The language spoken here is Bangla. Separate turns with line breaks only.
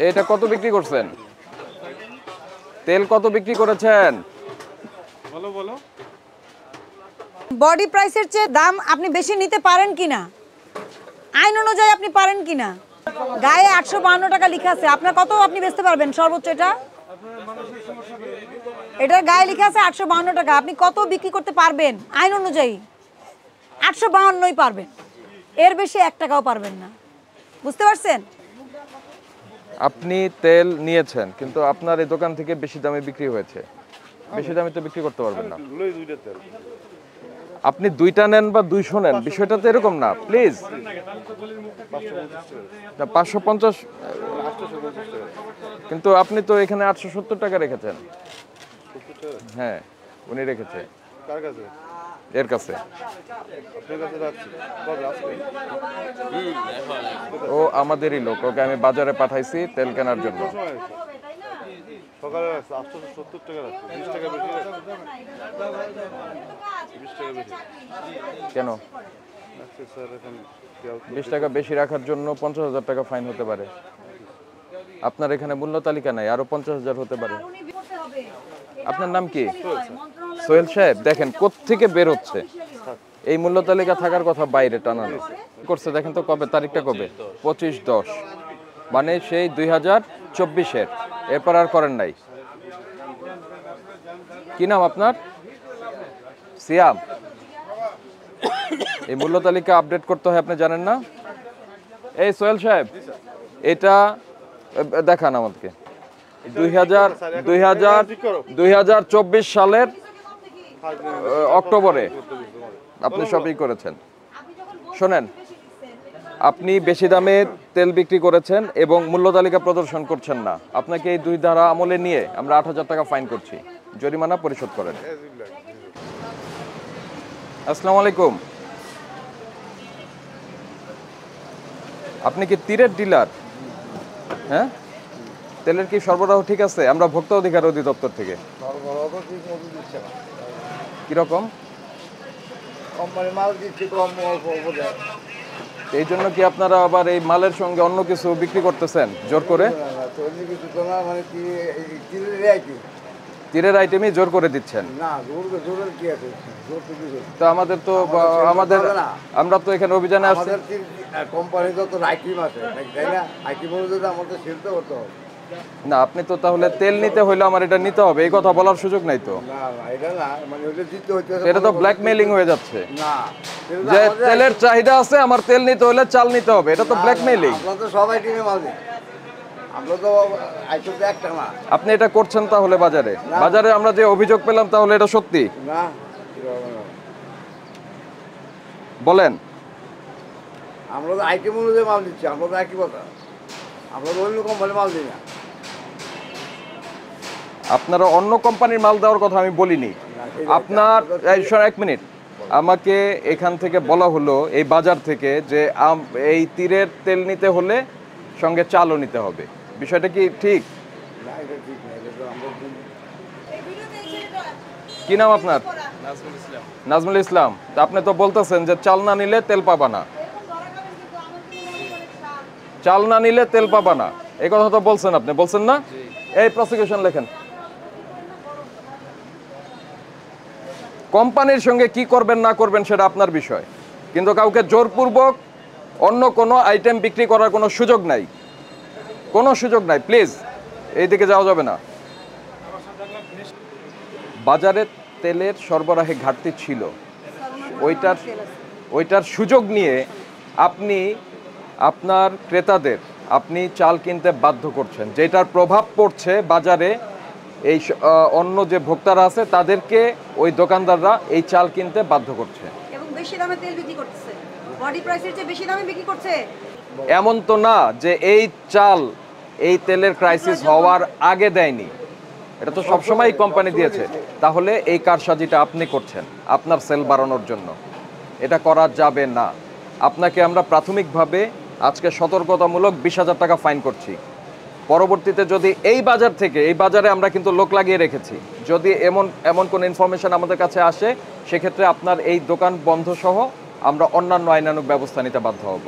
এটা কত বিক্রি করছেন? তেল কত বিক্রি করেছেন?
বলো বলো।
বডি প্রাইসের চেয়ে দাম আপনি বেশি নিতে পারেন কিনা, আইন অনুযায়ী আপনি পারেন কিনা? গায়ে 852 টাকা লেখা আছে, আপনার কত আপনি বেচতে পারবেন সর্বোচ্চ? এটার গায়ে লেখা আছে 852 টাকা, আপনি কত বিক্রি করতে পারবেন আইন অনুযায়ী? 852ই পারবেন, এর বেশি 1 টাকাও পারবেন না। বুঝতে পারছেন?
আপনি তেল নিয়েছেন কিন্তু আপনার এই দোকান থেকে বেশি দামে বিক্রি হয়েছে, বেশি দামে তো বিক্রি করতে পারবেন না। আপনি 2টা নেন বা 200 নেন, বিষয়টা তো এরকম না। প্লিজ 550, কিন্তু আপনি তো এখানে 870 টাকা রেখেছেন। হ্যাঁ, উনি রেখেছে।
কার কাছে?
এর কাছে।
আপনার কাছে রাখছি। কবে আজকে?
ও আমাদেরই লোক, ওকে আমি বাজারে পাঠাইছি তেল কেনার জন্য।
সকালে রাখছি 870 টাকা রাখছি। 20 টাকা বেশি রাখছি। 20 টাকা বেশি।
কেন?
আচ্ছা স্যার, এখন
20 টাকা বেশি রাখার জন্য 50,000 টাকা ফাইন হতে পারে। আপনার এখানে মূল্য তালিকা নাই, আরো 50,000 হতে পারে। আপনার নাম কি? সোহেল সাহেব, দেখেন কোত্থেকে বের হচ্ছে। এই মূল্য তালিকা থাকার কথা বাইরে টানানো করছে। দেখেন তো কবে, তারিখটা কবে? 25/10, মানে সেই 2024-এর। এরপর আর করেন নাই। কি নাম আপনার? সিয়াম। এই মূল্য তালিকা আপডেট করতে হয়, আপনি জানেন না? এই সোহেল সাহেব, এটা দেখান আমাদেরকে। 2024 সালের অক্টোবরে আপনি শপিং করেছেন। শোনেন, আপনি বেশি দামে তেল বিক্রি করেছেন এবং মূল্য তালিকা প্রদর্শন করছেন না। আপনাকে এই 2 ধারা আমলে নিয়ে আমরা 8,000 টাকা ফাইন করছি, জরিমানা পরিশোধ করেন। আসসালামু আলাইকুম। আপনি কি তীরের ডিলার? হ্যাঁ, তেলের কি সরবরাহ ঠিক আছে? আমরা ভোক্তা অধিকার অধিদপ্তর থেকে।
সরবরাহ তো ঠিক মতো দিচ্ছে না।
কিরকম?
কোম্পানি মাল দিচ্ছে কম, অল্প অল্প দেয়।
এই জন্য কি আপনারা আবার এই মালের সঙ্গে অন্য কিছু বিক্রি করতেছেন জোর করে?
তৈরি কিছু তো না, মানে কি কিনে আর কি
তীরের আইটেমই জোর করে দিচ্ছেন?
না, জোরের কি আছে? জোর তো কিছু
তো আমাদের তো আমরা তো এখানে অভিযানে আসছি।
আমাদের কোম্পানি তো আইটিম আছে, তাই না? আইটিম অনুযায়ী আমাদের সেল তো করতে হবে।
না, আপনি তো তাহলে তেল নিতে হইলে আমার এটা নিতে হবে, এই কথা বলার সুযোগ নাই তো।
না এটা না, মানে ওইটা দিতে হচ্ছে।
এটা তো ব্ল্যাকমেইলিং হয়ে যাচ্ছে।
না,
যে তেলের চাহিদা আছে, আমার তেল নিতে হলে চাল নিতে হবে, এটা তো ব্ল্যাকমেইলিং।
আমরা তো সব আইটিমে মাল দিই, আমরা তো আইটেম একটা না।
আপনি এটা করছেন তাহলে বাজারে? বাজারে আমরা যে অভিযোগ পেলাম, তাহলে এটা সত্যি?
না,
বলেন।
আমরা তো আইটেম অনুযায়ী মাল দিচ্ছি, আমরা তো একই কথা। আমরা তো অন্য কোম্পানি মাল দিই না।
আপনারা অন্য কোম্পানির মাল দেওয়ার কথা আমি বলিনি। আপনার 1 মিনিট, আমাকে এখান থেকে বলা হলো এই বাজার থেকে যে এই তীরের তেল নিতে হলে সঙ্গে চালও নিতে হবে। বিষয়টা কি ঠিক?
না, এটা ঠিক না। এটা তো আমরা
কি নাম আপনার? নাজমুল ইসলাম। তা আপনি তো বলতেছেন যে চাল না নিলে তেল পাবা না, চাল না নিলে তেল পাবা না, এই কথা তো বলছেন আপনি, বলছেন না? এই প্রসিকিউশন লেখেন। কোম্পানির সঙ্গে কি করবেন না করবেন সেটা আপনার বিষয়, কিন্তু কাউকে জোরপূর্বক অন্য কোনো আইটেম বিক্রি করার কোনো সুযোগ নাই, কোনো সুযোগ নাই। প্লিজ এইদিকে যাওয়া যাবে না। বাজারে তেলের সরবরাহে ঘাটতি ছিল, ওইটার সুযোগ নিয়ে আপনি আপনার ক্রেতাদের আপনি চাল কিনতে বাধ্য করছেন, যেটার প্রভাব পড়ছে বাজারে। এই অন্য যে ভোক্তারা আছে তাদেরকে ওই দোকানদাররা এই চাল কিনতে বাধ্য করছে
এবং বেশি দামে তেল বিক্রি করতেছে, বডি প্রাইসের চেয়ে বেশি দামে বিক্রি করছে।
এমন তো না যে এই চাল এই তেলের ক্রাইসিস হওয়ার আগে দেয়নি, এটা তো সবসময় কোম্পানি দিয়েছে। তাহলে এই কারসাজিটা আপনি করছেন আপনার সেল বাড়ানোর জন্য, এটা করা যাবে না। আপনাকে আমরা প্রাথমিকভাবে আজকে সতর্কতামূলক 20,000 টাকা ফাইন করছি। পরবর্তীতে যদি এই বাজার থেকে, এই বাজারে আমরা কিন্তু লোক লাগিয়ে রেখেছি, যদি এমন কোনো ইনফরমেশন আমাদের কাছে আসে, সেক্ষেত্রে আপনার এই দোকান বন্ধ সহ আমরা অন্যান্য আইনানুগ ব্যবস্থা নিতে বাধ্য হব।